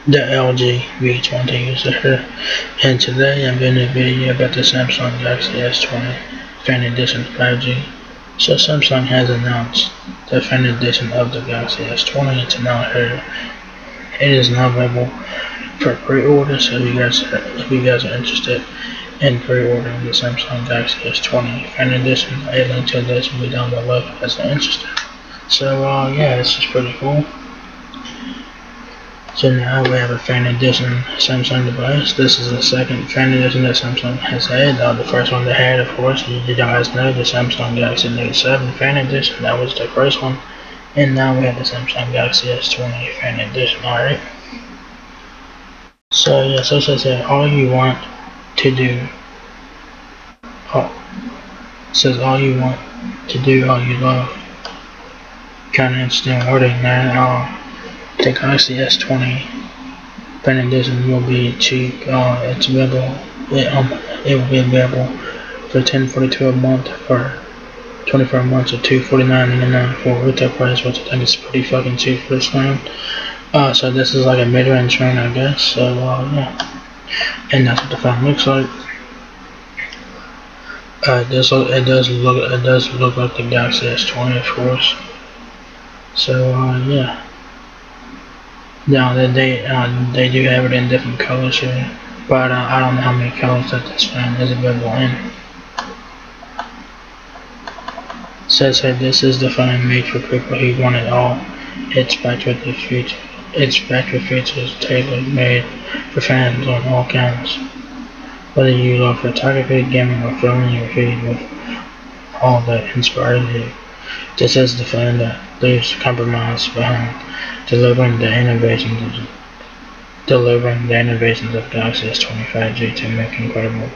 the LG V20 user here, and today I'm doing a video about the Samsung Galaxy S20 Fan Edition 5G. So Samsung has announced the Fan Edition of the Galaxy S20. It's now here. It is now available for pre-order, so if you guys are interested in pre-ordering the Samsung Galaxy S20 Fan Edition, a link to this will be down below if you guys are interested. So yeah, this is pretty cool. So now we have a Fan Edition Samsung device. This is the second Fan Edition that Samsung has had. The first one they had, of course, you guys know, the Samsung Galaxy Note 7 Fan Edition. That was the first one. And now we have the Samsung Galaxy S20 Fan Edition, alright? So yeah, so it says all you want to do, all you want to do, all you love. Kind of interesting wording there. The Galaxy S20 Fan Edition will be cheap. It's available. It will be available for $10.42 a month for 24 months or $249.99 for retail price, which I think is pretty fucking cheap for this phone. So this is like a mid-range phone, I guess. So yeah, and that's what the phone looks like. It does look like the Galaxy S20, of course. So yeah. Now they do have it in different colors here, but I don't know how many colors that this phone is available in. It says here this is the phone made for people who want it all. Its factory features tailor-made for fans on all counts. Whether you love photography, gaming, or filming your feed with all that inspires you, this is the phone that leaves compromise behind. Delivering the innovations of Galaxy S20 5G to make incredible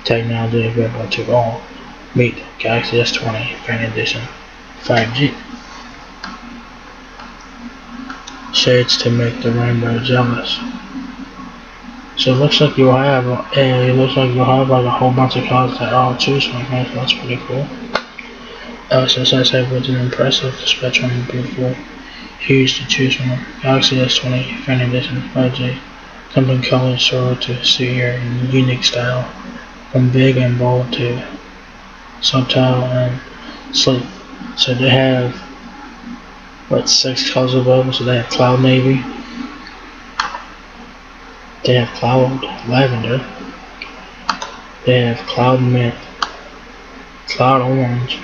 technology available to all. Meet Galaxy S20 Fan Edition 5G. Shades to make the rainbow jealous. So it looks like you'll have like a whole bunch of colors that I'll choose from. That's pretty cool. So it says here, it's an impressive spectrum of beautiful huge to choose from. Galaxy S20 Fan Edition 5G comes in colors sure to suit your unique style, from big and bold to subtle and sleek. So they have 6 colors available. So they have cloud navy, they have cloud lavender, they have cloud mint, cloud orange,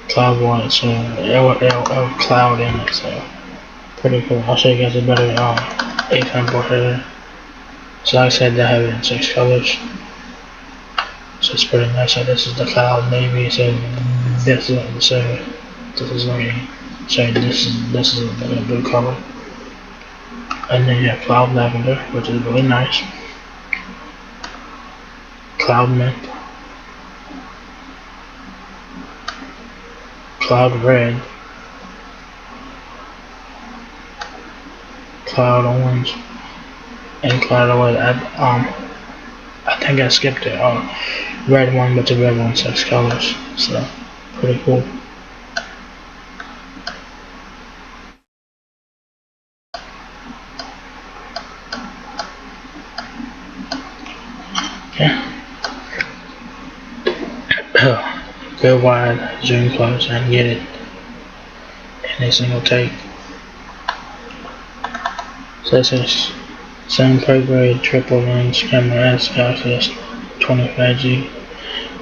cloud white, so L cloud in it, so pretty cool. I'll show you guys a better example here. So like I said, they have it in 6 colors, so it's pretty nice. So this is the cloud navy. So this is a blue color, and then you have cloud lavender, which is really nice. Cloud mint, cloud red, cloud orange, and cloud white. I think I skipped it. Red one, but the red one 6 colors. So pretty cool. Yeah. Go wide, zoom close, and get it in a single take. So this is same pro-grade triple lens camera as Galaxy S20 5G,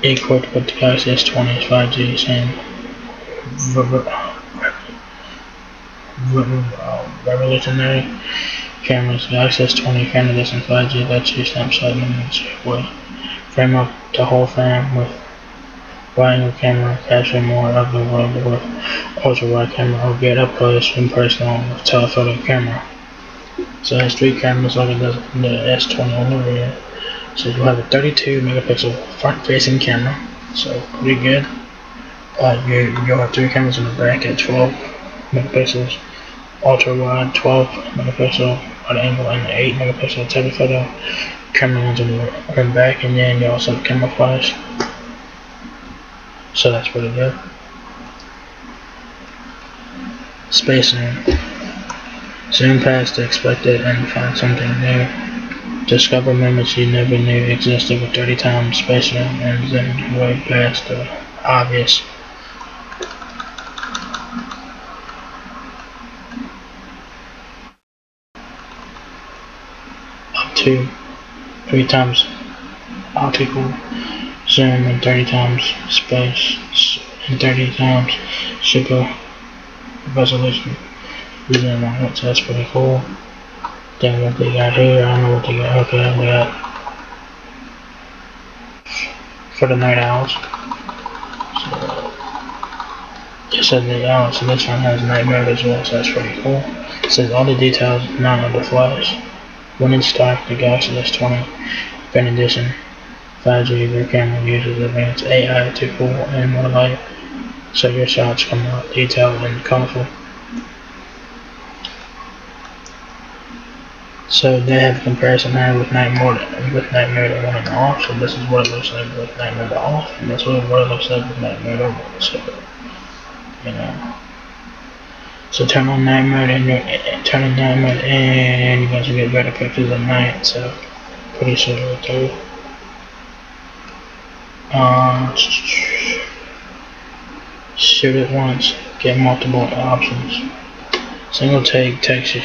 equipped with the Galaxy S20 5G, same revolutionary cameras. Galaxy S20 Fan Edition 5G lets you snapshot images with frame up the whole frame with wide-angle camera, capture more of the world with ultra-wide camera, or get up close and personal with telephoto camera. So it has 3 cameras like it does in the S20 on the rear. So you have a 32 megapixel front-facing camera, so pretty good. You'll have 3 cameras in the back at 12 megapixels, ultra-wide 12 megapixel wide angle, and 8 megapixel telephoto camera lens on the back, and then you also have camera flash. So that's pretty good. Spacing Zoom past the expected and find something new. Discover moments you never knew existed with 30 times spatial and zoom way past the obvious. Up to 3 times optical zoom and 30 times space and 30 times super resolution using my so that's pretty cool. Then what they got here, I don't know what they got. Okay, we got for the night owls. So it says night owls, so this one has night mode as well, so that's pretty cool. It says all the details not on the flash. When in stock, the Galaxy S20 FE edition 5G rear camera uses advanced AI to pull in more light, so your shots come out detailed and colorful. So they have a comparison here with night mode on and off. So this is what it looks like with night mode off, and this is what it looks like with night mode on. So you know, so turn on night mode and you're going to get better pictures at night. So pretty sure too. Shoot it once, get multiple options. Single take turns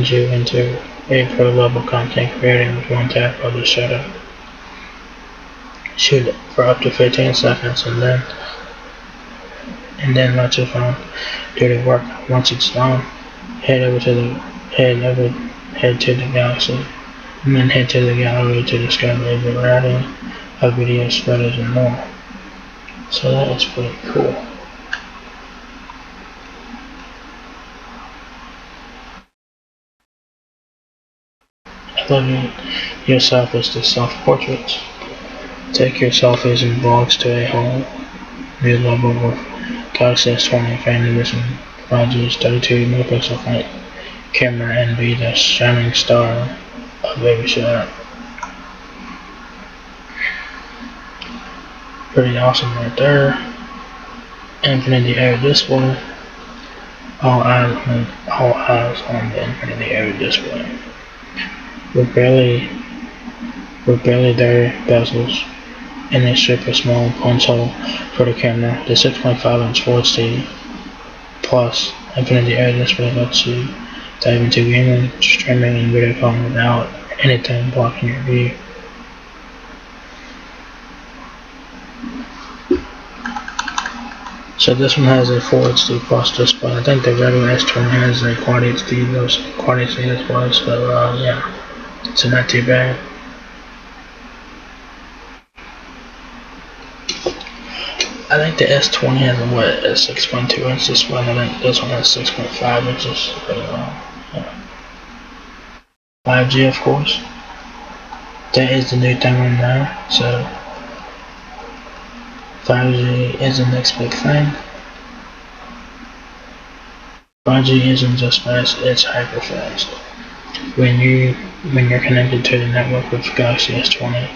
you into a pro level content creator with one tap of the shutter. Shoot it for up to 15 seconds and then let your phone do the work. Once it's done, head to the Galaxy and then head to the gallery to discover a variety of videos, photos, and more. So that is pretty cool. Elevate your selfies to self-portraits. Take your selfies and vlogs to a whole new level with Galaxy S20 FE edition 5G's 32 megapixel front camera and be the shining star of every shot. Pretty awesome right there. Infinity Air display. All eyes on the Infinity Air display. With barely there bezels and a super small punch hole for the camera, the 6.5-inch Full HD Plus Infinity Air display lets you dive into gaming, streaming, and video calling without anything blocking your view. So this one has a Full HD Plus display. I think the regular S20 has a Quad HD display, so yeah, so not too bad. I think the S20 has a 6.2 inch display, and I think this one has 6.5 inches. But, yeah. 5G, of course. That is the new thing right now. So 5G is the next big thing. 5G isn't just fast; it's hyper fast. When you're connected to the network with Galaxy S20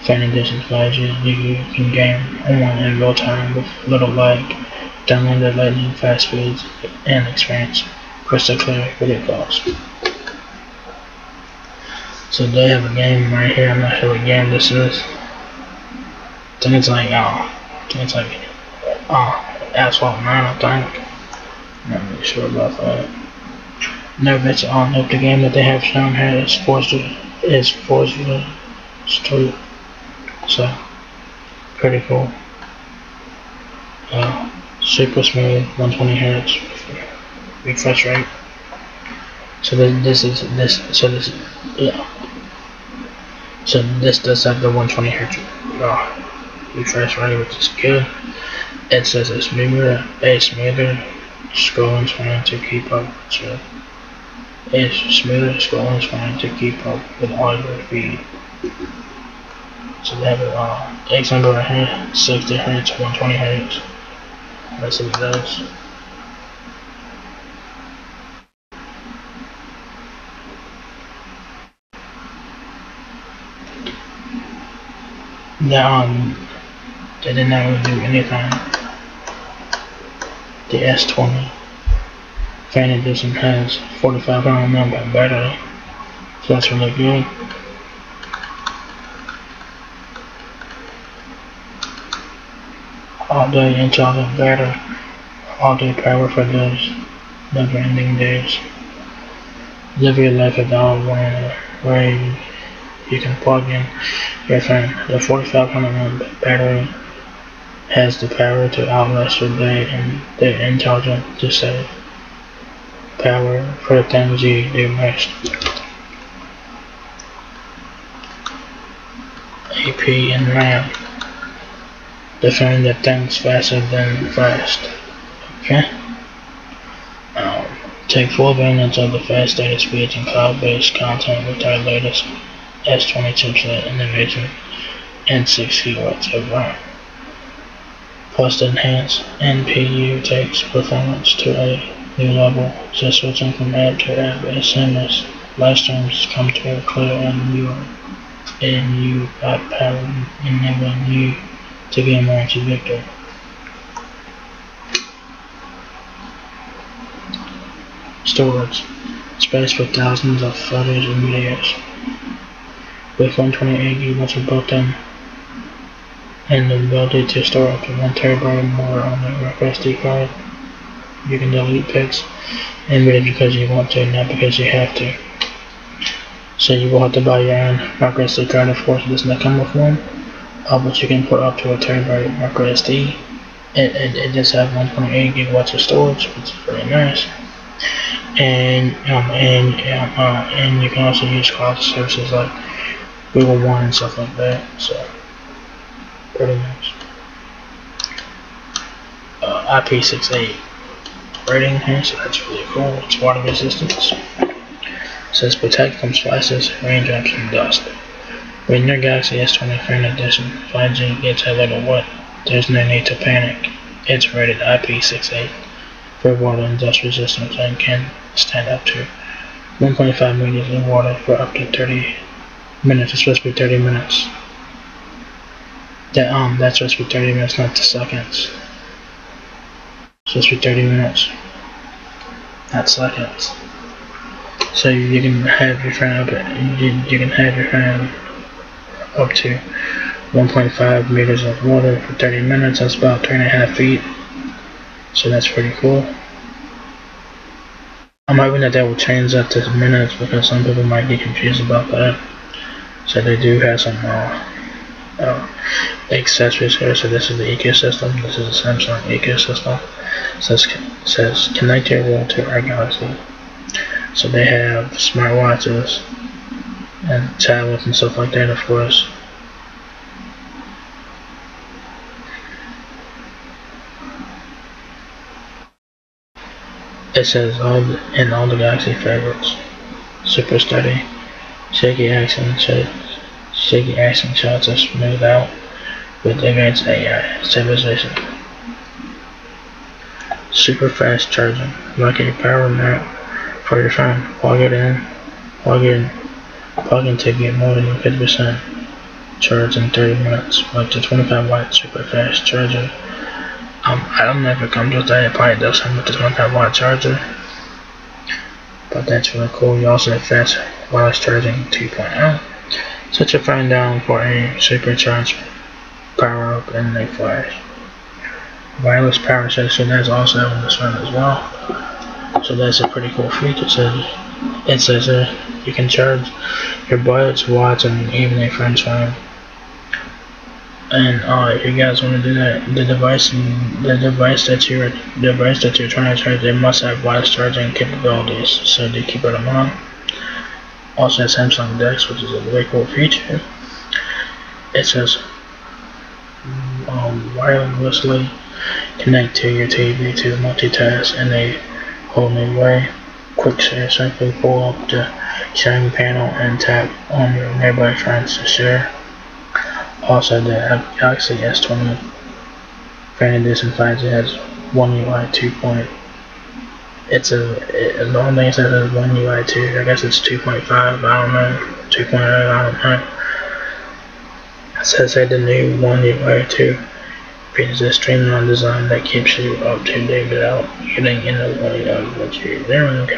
FE edition 5G, you can game on in real time with little lag, download at lightning fast speeds, and experience crystal clear video calls. So they have a game right here. I'm not sure what game this is. I think it's like Asphalt 9, I think. I'm not really sure about that. No bets on if the game that they have shown here is Forza Street. So pretty cool. Super smooth, 120 Hz refresh rate. So this does have the 120 Hz refresh rate, which is good. It says a smoother scrolling screen to keep up. So it's smoother scrolling screen to keep up with all your feed. So they have an X number right here, 60 Hz, 120 Hz. Let's see what it does. They did not really do anything. The S20 Fan Edition has 4500 mAh battery, so that's really good. All-day intelligent battery, all-day power for those never-ending days. Live your life without where you can plug in your fan. The 4500 mAh battery has the power to outlast your day, and they're intelligent to save power for the things you do most. AP and RAM. The phone that thinks faster than fast. Okay? Take full advantage of the fast data speeds and cloud-based content with our latest S20 chipset innovation and 6 GB of RAM. Plus the enhanced NPU takes performance to a new level, so switching from app to app is seamless. Live streams come to a clear and you got power enabling you to gain more into victory. Storage. Space for thousands of photos and videos. With 128 GB of built-in and the ability to store up to 1 TB or more on the SD card, you can delete pics and videos because you want to, not because you have to. So you will have to buy your own micro SD card, of course. It does not come with one, but you can put up to a TB micro SD. It does have 128 GB of storage, which is very nice. And you can also use cloud services like Google One and stuff like that. So pretty nice. IP68 rating here, so that's really cool. It's water resistance. It says protect from splashes, raindrops, and dust. When your Galaxy S20 Fan Edition 5G gets a little wet, there's no need to panic. It's rated IP68 for water and dust resistance and can stand up to 1.5 meters in water for up to 30 minutes. It's supposed to be 30 minutes. That's supposed to be 30 minutes, not the seconds. It's supposed to be 30 minutes, not seconds. So you can have your fan up to 1.5 meters of water for 30 minutes. That's about 3.5 feet. So that's pretty cool. I'm hoping that they will change that to minutes because some people might get confused about that. So they do have some accessories here. So this is the ecosystem. This is the Samsung ecosystem. It says connect your world to our Galaxy. So they have smartwatches and tablets and stuff like that, of course. It says all the Galaxy favorites. Super steady, shaky action shots are smoothed out with advanced AI stabilization. Super fast charging, like a power nap for your phone. Plug in to get more than 50% charge in 30 minutes. Up to 25 watt super fast charger. I don't know if it comes with that. It probably does come with the 25 watt charger, but that's really cool. You also have fast wireless charging 2.0. Set your phone down for a supercharged power up and a flash. Wireless power section, that's also on this phone as well. So that's a pretty cool feature. It says you can charge your buds, watch, and even a friend's phone. And if you guys want to do that, the device that you're trying to charge, it must have wireless charging capabilities. So do keep it in mind. Also has Samsung Dex, which is a really cool feature. It says wirelessly connect to your TV to multitask in a whole new way. Quick share, simply pull up the sharing panel and tap on your nearby friends to share. Also, the Galaxy S20 Fan Edition 5G has One UI 2. The only thing it says is One UI 2. I guess it's 2.5. I don't know. 2.0. I don't know. It says that the new One UI 2 Features a streamlined design that keeps you up to date without getting in the way of what you're doing.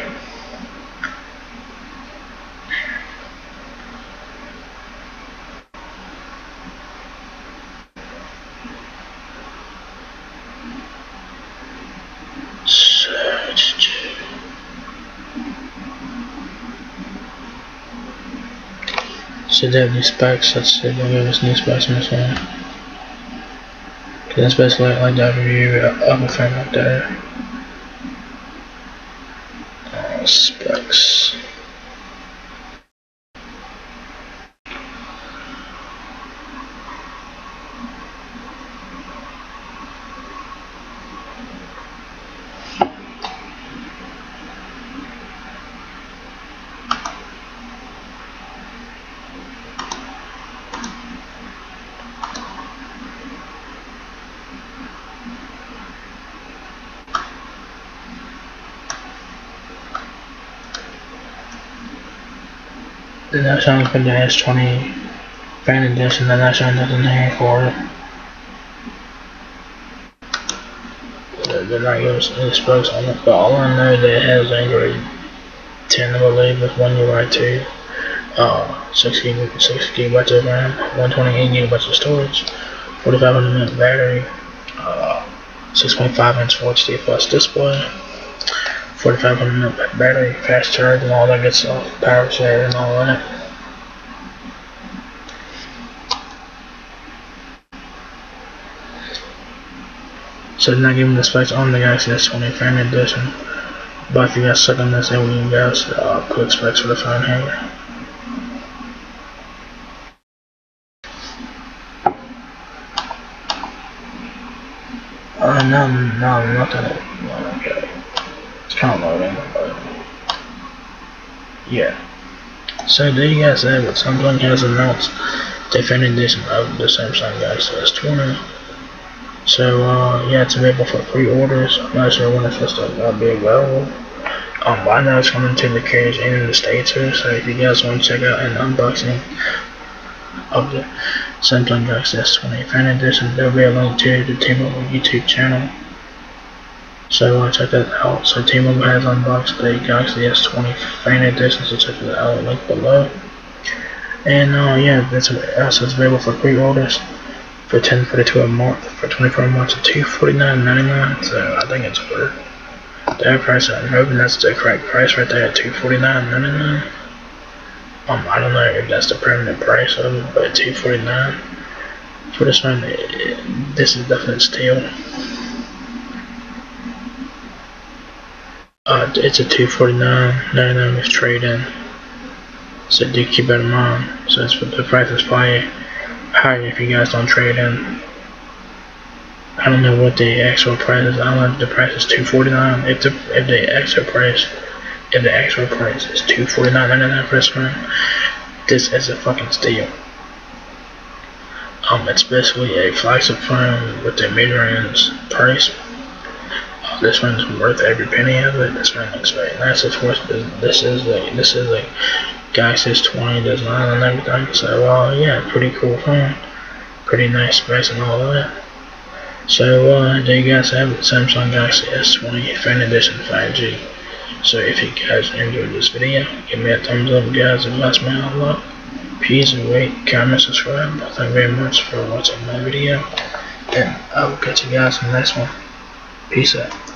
So they have these specs. Let's see if they'll give us new specs in this one. Cause that's basically like the overview of a phone right there. Specs. They're not showing for the S20 fan edition. They're not showing nothing here for it. They're not giving us any specs on it, but all I know that it has Android 10, I believe, with 1 UI 2, 6 gigabytes of RAM, 128 gigabytes of storage, 4500 mAh battery, 6.5 inch Full HD plus display, 4500 mAh battery, fast charge, and all that good stuff, power share, and all that. So they're not giving the specs on the Galaxy S20 fan edition, but if you guys click on this, then we can guys quick specs for the phone here. Nothing. Okay. It's kind of loading, but yeah. So there you guys have it. Samsung has announced the fan edition of the Samsung Galaxy S20. So yeah, it's available for pre-orders. I'm not sure when it's supposed to be available. I know it's coming to the carriers in the States here, so if you guys want to check out an unboxing of the Samsung Galaxy S20 fan edition, there'll be a link to the T-Mobile YouTube channel. So check that out. So T-Mobile has unboxed the Galaxy S20 fan edition, so check that out, link below. And yeah, it's available for pre-orders for $10.42 a month, for 24 months at $249.99. So I think it's worth that price. I'm hoping that's the correct price right there at $249.99. I don't know if that's the permanent price of it, but $249 for this one, this is definitely steal. It's a $249.99 with trade-in, so do keep that in mind. So the price is probably higher if you guys don't trade in. I don't know what the actual price is. I don't know if the price is $249. If the actual price is $249.99 for this one, this is a fucking steal. It's basically a flagship phone with a mid-range price. This one's worth every penny of it. This one looks very nice. Of course, this is a Galaxy S20 design and everything. So yeah, pretty cool phone, pretty nice specs and all of that. So there you guys have it, Samsung Galaxy S20 fan edition 5G. So if you guys enjoyed this video, give me a thumbs up, guys. It helps me out a lot. Please rate, comment, subscribe. Thank you very much for watching my video, and I will catch you guys in the next one. Peace out.